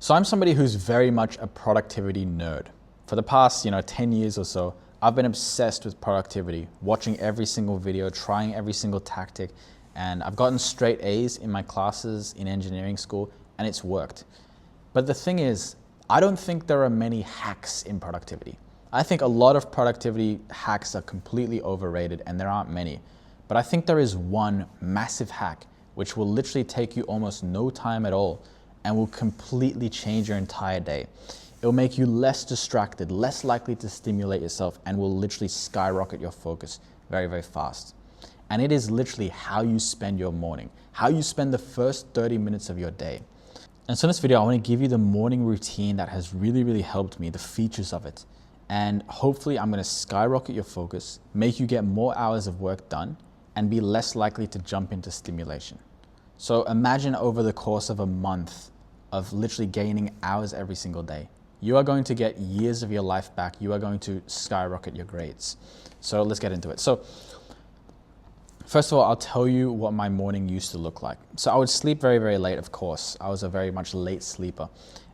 So I'm somebody who's very much a productivity nerd. For the past, 10 years or so, I've been obsessed with productivity, watching every single video, trying every single tactic, and I've gotten straight A's in my classes in engineering school, and it's worked. But the thing is, I don't think there are many hacks in productivity. I think a lot of productivity hacks are completely overrated and there aren't many. But I think there is one massive hack which will literally take you almost no time at all and will completely change your entire day. It will make you less distracted, less likely to stimulate yourself, and will literally skyrocket your focus very, very fast. And it is literally how you spend your morning, how you spend the first 30 minutes of your day. And so in this video, I want to give you the morning routine that has really, really helped me, the features of it. And hopefully I'm going to skyrocket your focus, make you get more hours of work done, and be less likely to jump into stimulation. So imagine over the course of a month of literally gaining hours every single day. You are going to get years of your life back. You are going to skyrocket your grades. So let's get into it. So first of all, I'll tell you what my morning used to look like. So I would sleep very, very late, of course. I was a very much late sleeper.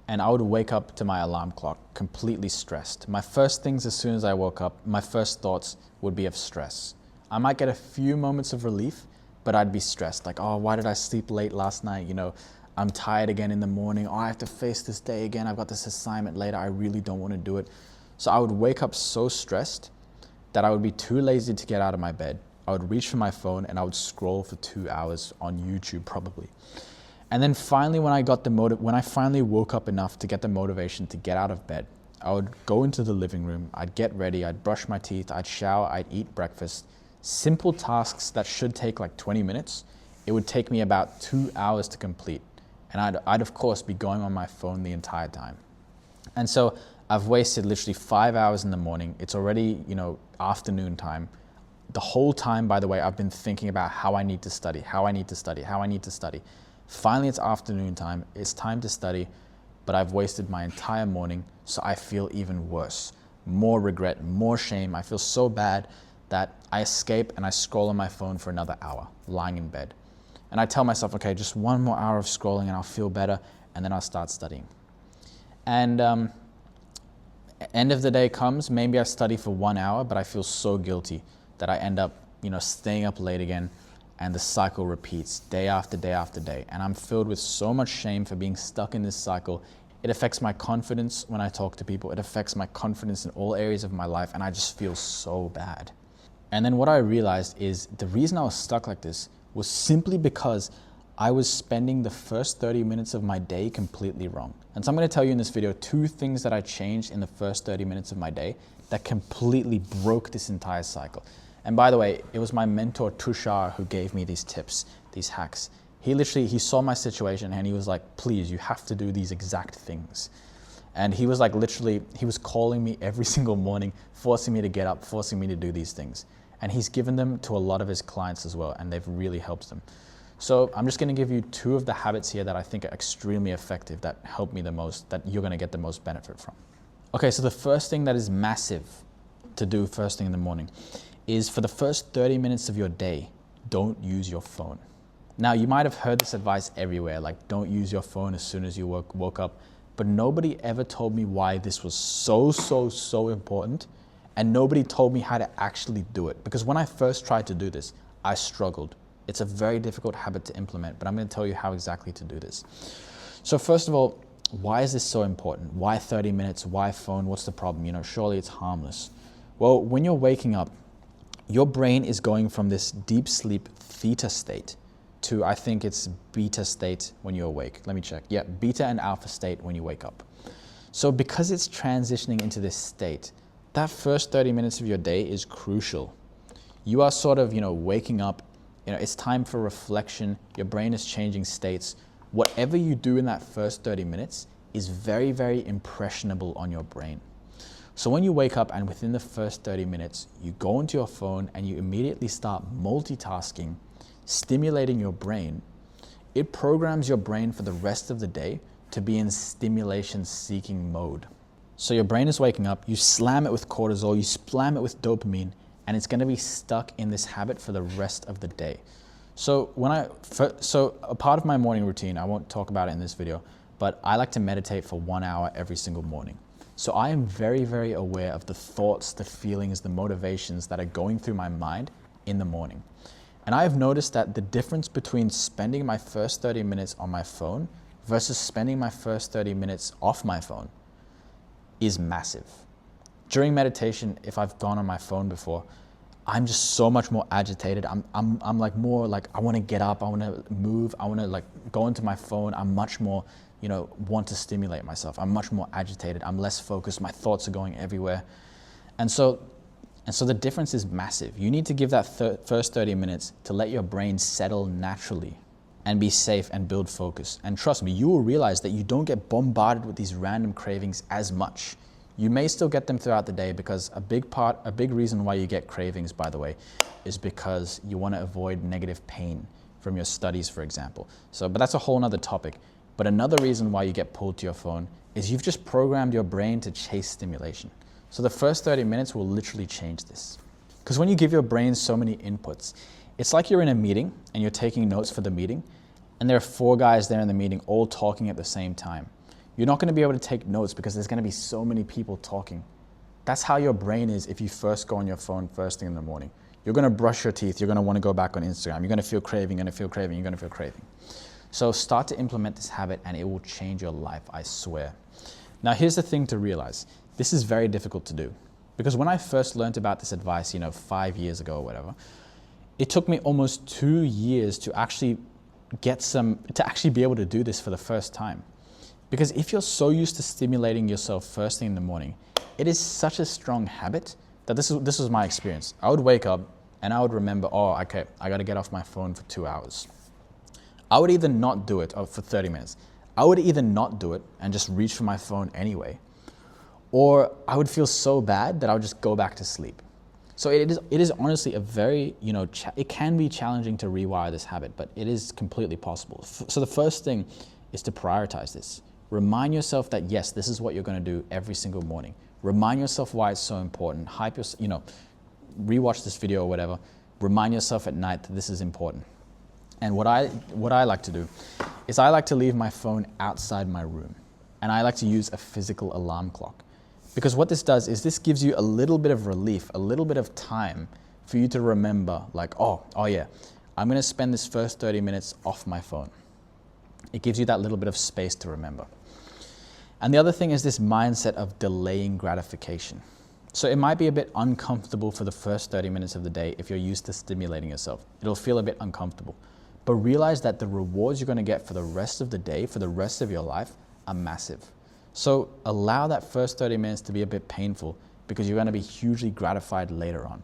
And I would wake up to my alarm clock completely stressed. My first things as soon as I woke up, my first thoughts would be of stress. I might get a few moments of relief, but I'd be stressed. Like, oh, why did I sleep late last night? I'm tired again in the morning. Oh, I have to face this day again. I've got this assignment later. I really don't want to do it. So I would wake up so stressed that I would be too lazy to get out of my bed. I would reach for my phone and I would scroll for 2 hours on YouTube probably. And then finally, when I finally woke up enough to get the motivation to get out of bed, I would go into the living room, I'd get ready, I'd brush my teeth, I'd shower, I'd eat breakfast. Simple tasks that should take like 20 minutes, it would take me about 2 hours to complete. And I'd of course be going on my phone the entire time. And so I've wasted literally 5 hours in the morning. It's already, afternoon time. The whole time, by the way, I've been thinking about how I need to study, how I need to study, how I need to study. Finally, it's afternoon time. It's time to study, but I've wasted my entire morning, so I feel even worse. More regret, more shame. I feel so bad that I escape and I scroll on my phone for another hour, lying in bed. And I tell myself, okay, just one more hour of scrolling and I'll feel better, and then I'll start studying. And end of the day comes, maybe I study for 1 hour, but I feel so guilty that I end up, staying up late again, and the cycle repeats day after day after day. And I'm filled with so much shame for being stuck in this cycle. It affects my confidence when I talk to people. It affects my confidence in all areas of my life, and I just feel so bad. And then what I realized is the reason I was stuck like this was simply because I was spending the first 30 minutes of my day completely wrong. And so I'm going to tell you in this video 2 things that I changed in the first 30 minutes of my day that completely broke this entire cycle. And by the way, it was my mentor Tushar who gave me these tips, these hacks. He saw my situation and he was like, please, you have to do these exact things. And he was like, he was calling me every single morning, forcing me to get up, forcing me to do these things. And he's given them to a lot of his clients as well, and they've really helped them. So I'm just going to give you 2 of the habits here that I think are extremely effective, that help me the most, that you're going to get the most benefit from. Okay, so the first thing that is massive to do first thing in the morning is for the first 30 minutes of your day, don't use your phone. Now, you might have heard this advice everywhere, like don't use your phone as soon as you woke up, but nobody ever told me why this was so important. And nobody told me how to actually do it. Because when I first tried to do this, I struggled. It's a very difficult habit to implement, but I'm going to tell you how exactly to do this. So first of all, why is this so important? Why 30 minutes? Why phone? What's the problem? Surely it's harmless. Well, when you're waking up, your brain is going from this deep sleep theta state to, I think it's beta state when you're awake. Let me check. Yeah, beta and alpha state when you wake up. So because it's transitioning into this state, that first 30 minutes of your day is crucial. You are sort of, waking up, it's time for reflection. Your brain is changing states. Whatever you do in that first 30 minutes is very, very impressionable on your brain. So when you wake up and within the first 30 minutes, you go into your phone and you immediately start multitasking, stimulating your brain, it programs your brain for the rest of the day to be in stimulation-seeking mode. So your brain is waking up, you slam it with cortisol, you slam it with dopamine, and it's going to be stuck in this habit for the rest of the day. So a part of my morning routine, I won't talk about it in this video, but I like to meditate for 1 hour every single morning. So I am very, very aware of the thoughts, the feelings, the motivations that are going through my mind in the morning. And I have noticed that the difference between spending my first 30 minutes on my phone versus spending my first 30 minutes off my phone is massive. During meditation, if I've gone on my phone before, I'm just so much more agitated. I'm like more like, I want to get up, I want to move, I want to like go into my phone. I'm much more, want to stimulate myself. I'm much more agitated. I'm less focused. My thoughts are going everywhere. And so the difference is massive. You need to give that first 30 minutes to let your brain settle naturally and be safe and build focus. And trust me, you will realize that you don't get bombarded with these random cravings as much. You may still get them throughout the day, because a big reason why you get cravings, by the way, is because you want to avoid negative pain from your studies, for example. But that's a whole nother topic. But another reason why you get pulled to your phone is you've just programmed your brain to chase stimulation. So the first 30 minutes will literally change this. Because when you give your brain so many inputs, it's like you're in a meeting and you're taking notes for the meeting, and there are 4 guys there in the meeting all talking at the same time. You're not going to be able to take notes because there's going to be so many people talking. That's how your brain is if you first go on your phone first thing in the morning. You're going to brush your teeth. You're going to want to go back on Instagram. You're going to feel craving, you're going to feel craving, you're going to feel craving. So start to implement this habit and it will change your life, I swear. Now here's the thing to realize. This is very difficult to do, because when I first learned about this advice, 5 years ago or whatever, it took me almost 2 years to actually be able to do this for the first time. Because if you're so used to stimulating yourself first thing in the morning, it is such a strong habit that this was my experience. I would wake up and I would remember, I got to get off my phone for 2 hours. I would either not do it for 30 minutes. I would either not do it and just reach for my phone anyway, or I would feel so bad that I would just go back to sleep. So it is honestly a very, it can be challenging to rewire this habit, but it is completely possible. So the first thing is to prioritize this. Remind yourself that yes, this is what you're going to do every single morning. Remind yourself why it's so important. Rewatch this video or whatever. Remind yourself at night that this is important. And what I like to do is I like to leave my phone outside my room, and I like to use a physical alarm clock. Because what this does is this gives you a little bit of relief, a little bit of time for you to remember, like, oh yeah, I'm going to spend this first 30 minutes off my phone. It gives you that little bit of space to remember. And the other thing is this mindset of delaying gratification. So it might be a bit uncomfortable for the first 30 minutes of the day if you're used to stimulating yourself. It'll feel a bit uncomfortable. But realize that the rewards you're going to get for the rest of the day, for the rest of your life, are massive. So allow that first 30 minutes to be a bit painful, because you're going to be hugely gratified later on.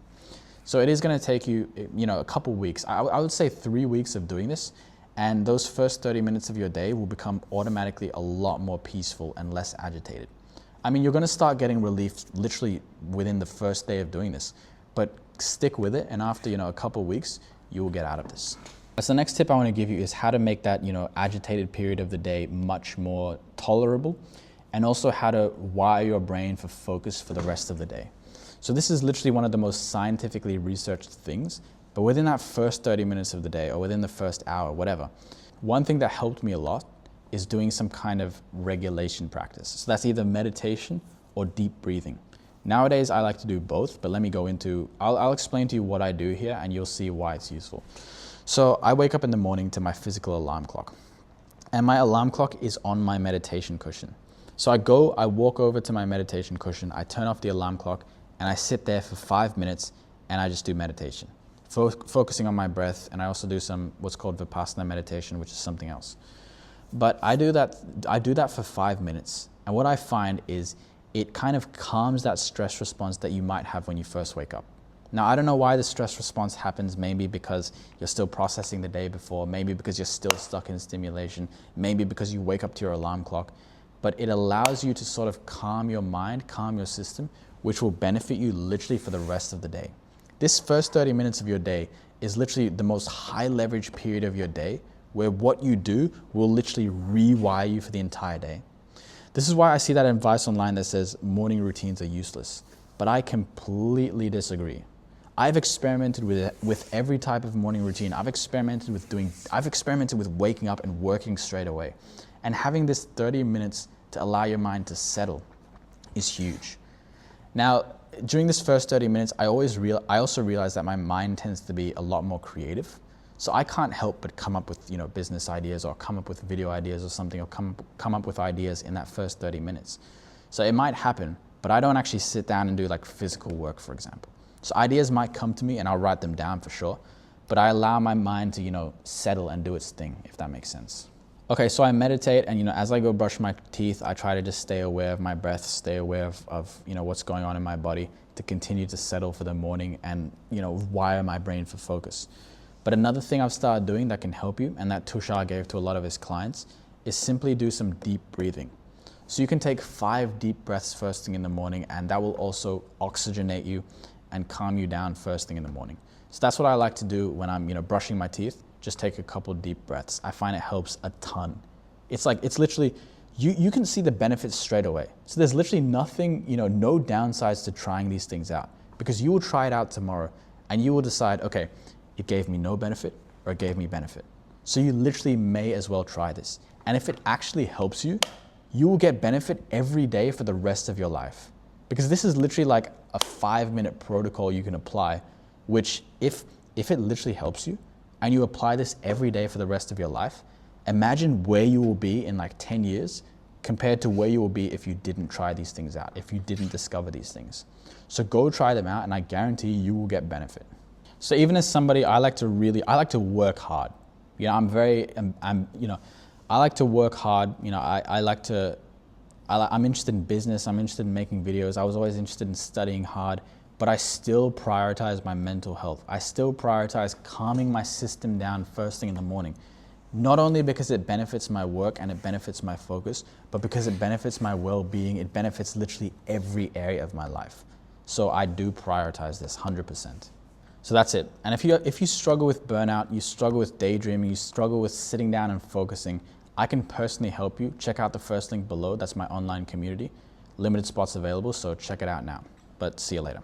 So it is going to take you, a couple weeks. I would say 3 weeks of doing this. And those first 30 minutes of your day will become automatically a lot more peaceful and less agitated. You're going to start getting relief literally within the first day of doing this, but stick with it. And after, a couple weeks, you will get out of this. So the next tip I want to give you is how to make that, agitated period of the day much more tolerable, and also how to wire your brain for focus for the rest of the day. So this is literally one of the most scientifically researched things. But within that first 30 minutes of the day, or within the first hour, whatever, one thing that helped me a lot is doing some kind of regulation practice. So that's either meditation or deep breathing. Nowadays, I like to do both, but let me go into, I'll explain to you what I do here and you'll see why it's useful. So I wake up in the morning to my physical alarm clock, and my alarm clock is on my meditation cushion. So I walk over to my meditation cushion, I turn off the alarm clock, and I sit there for 5 minutes and I just do meditation. Focusing on my breath, and I also do some what's called Vipassana meditation, which is something else. But I do that for 5 minutes, and what I find is it kind of calms that stress response that you might have when you first wake up. Now, I don't know why the stress response happens, maybe because you're still processing the day before, maybe because you're still stuck in stimulation, maybe because you wake up to your alarm clock, but it allows you to sort of calm your mind, calm your system, which will benefit you literally for the rest of the day. This first 30 minutes of your day is literally the most high leverage period of your day, where what you do will literally rewire you for the entire day. This is why I see that advice online that says morning routines are useless, but I completely disagree. I've experimented with every type of morning routine. I've experimented with waking up and working straight away. And having this 30 minutes to allow your mind to settle is huge. Now, during this first 30 minutes, I also realized that my mind tends to be a lot more creative. So I can't help but come up with, business ideas or come up with video ideas or something, or come up with ideas in that first 30 minutes. So it might happen, but I don't actually sit down and do like physical work, for example. So ideas might come to me and I'll write them down for sure, but I allow my mind to, settle and do its thing, if that makes sense. Okay, so I meditate, and as I go brush my teeth, I try to just stay aware of my breath, stay aware of what's going on in my body, to continue to settle for the morning and wire my brain for focus. But another thing I've started doing that can help you, and that Tushar gave to a lot of his clients, is simply do some deep breathing. So you can take 5 deep breaths first thing in the morning, and that will also oxygenate you and calm you down first thing in the morning. So that's what I like to do when I'm brushing my teeth. Just take a couple deep breaths. I find it helps a ton. It's literally, you can see the benefits straight away. So there's literally nothing, no downsides to trying these things out, because you will try it out tomorrow and you will decide, okay, it gave me no benefit or it gave me benefit. So you literally may as well try this. And if it actually helps you, you will get benefit every day for the rest of your life. Because this is literally like a 5-minute protocol you can apply, which if it literally helps you, and you apply this every day for the rest of your life, imagine where you will be in like 10 years compared to where you will be if you didn't try these things out, if you didn't discover these things. So go try them out, and I guarantee you will get benefit. So even as somebody, I like to work hard. I like to work hard. I'm interested in business. I'm interested in making videos. I was always interested in studying hard. But I still prioritize my mental health. I still prioritize calming my system down first thing in the morning. Not only because it benefits my work and it benefits my focus, but because it benefits my well-being. It benefits literally every area of my life. So I do prioritize this 100%. So that's it. And if you struggle with burnout, you struggle with daydreaming, you struggle with sitting down and focusing, I can personally help you. Check out the first link below. That's my online community. Limited spots available, so check it out now. But see you later.